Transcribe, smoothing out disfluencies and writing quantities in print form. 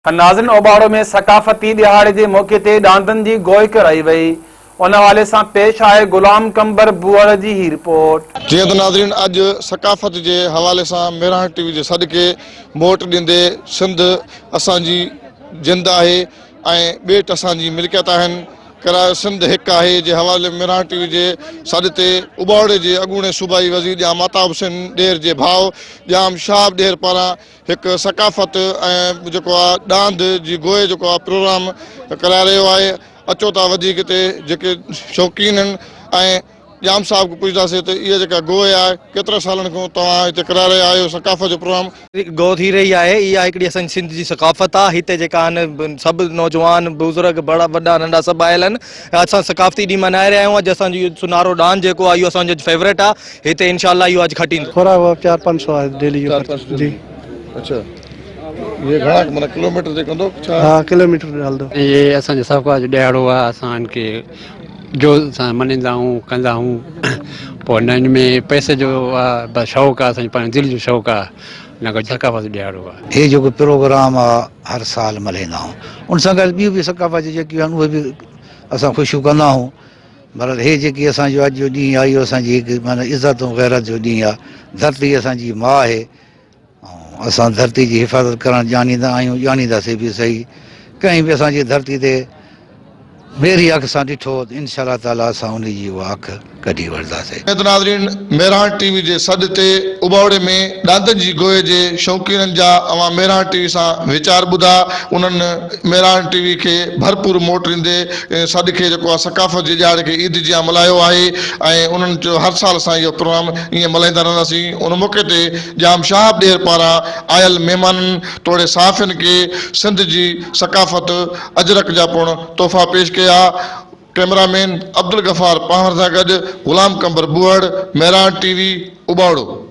नाज़रीन, ओबाड़ो में सकाफती दिहाड़े के मौके ते डांदन की गोई कराई वई। उन हवाले से पेश आए गुलाम कंबर बुअर की ही रिपोर्ट। जी तो नाज़रीन, अज सकाफ़त के हवाले से मेरान टीवी के सदके मोट ॾींदे सिंध असांजी जिंद है ऐं ॿेट असांजी मिल्कियत आहिनि। करायो सिंध हिकु आहे जे हवाले मेरान टीवी के सदते उबाड़े के अॻूणे सूबाई वज़ीर ॼाम महताब हुसैन ॾेर के भाउ ॼाम शहाब ॾेर पारां एक सकाफ़त ऐं जेको आहे डांद जी गोए जेको आहे प्रोग्राम कराए रहियो आहे। अचो था वधीक हिते जेके शौक़ीन आहिनि ऐं जाम साहब को पुछदासीं तो ये जेका गोए आहे केतिरा सालनि खां तव्हां हिते कराए रहिया आहियो सकाफ़त जो प्रोग्राम? गो थी रही है। इहा हिकिड़ी असांजी सिंध जी सकाफ़त आहे। हिते जेका आहिनि सभु नौजवान बुज़ुर्ग बड़ा वॾा नंढा सभु आयल आहिनि। असां सकाफ़ती ॾींहुं मल्हाए रहिया आहियूं। अॼु असांजो इहो सुनारो डांस जेको आहे इहो असांजो फेवरेट आहे। हिते इंशाअल्लाह इहो अॼु खटींदो। थोड़ा 400-500 आहे डेली जो जी। अच्छा, ये घणा माना किलोमीटर ते कंदो छा? हाँ, किलोमीटर हलंदो। ये असांजो सफ़ा जो ॾियारो आहे। असांखे जो असां मञींदा आहियूं कंदा आहियूं। पोइ हिननि में पैसे जो आहे बसि शौक़ु आहे, असांजी पंहिंजी दिलि जो शौक़ु आहे। न को सकाफ़त ॾियारो आहे। हे जो प्रोग्राम आहे हर साल मल्हाईंदा आहियूं। उन सां गॾु ॿियूं बि सकाफ़त जेकियूं आहिनि उहे बि असां ख़ुशियूं कंदा आहियूं। पर हे जेकी असांजो अॼु जो ॾींहुं आहे इहो असांजी हिकु माना इज़त ऐं गैरत जो ॾींहुं आहे। धरती असांजी माउ आहे ऐं असां धरती जी हिफ़ाज़त करणु ॼाणींदा आहियूं, ॼाणींदासीं बि सही। कंहिं बि असांजी धरती ते मेरी अख सां ॾिठो इंशाअल्लाह ताला असां उन जी उहा अख कढी वठंदासीं। तो नाज़रीन, मेरान टीवी के सदते उबाड़े में डांदन जी गोए के शौक़ीन जा अवां मेरान टीवी से विचार बुधा। उन्होंने मेरान टीवी के भरपूर मोट ॾींदे सदके जो सकाफ़त के ॾियारे के ईद जी मल्हायो है ऐं उन्हनि जो हर साल असां इहो प्रोग्राम ईअं मल्हाईंदा रहंदासीं। उन मौके ते जाम शहाब ॾेर पारां आयल महिमाननि तोड़े साफ़िन के सिंध जी सकाफ़त अजरक जा पिण तोहफ़ा पेश कया। कैमरामैन अब्दुल गफ़ार पाहर सां गॾु गुलाम कंबर बुअड़, मेरान टीवी उबाड़ो।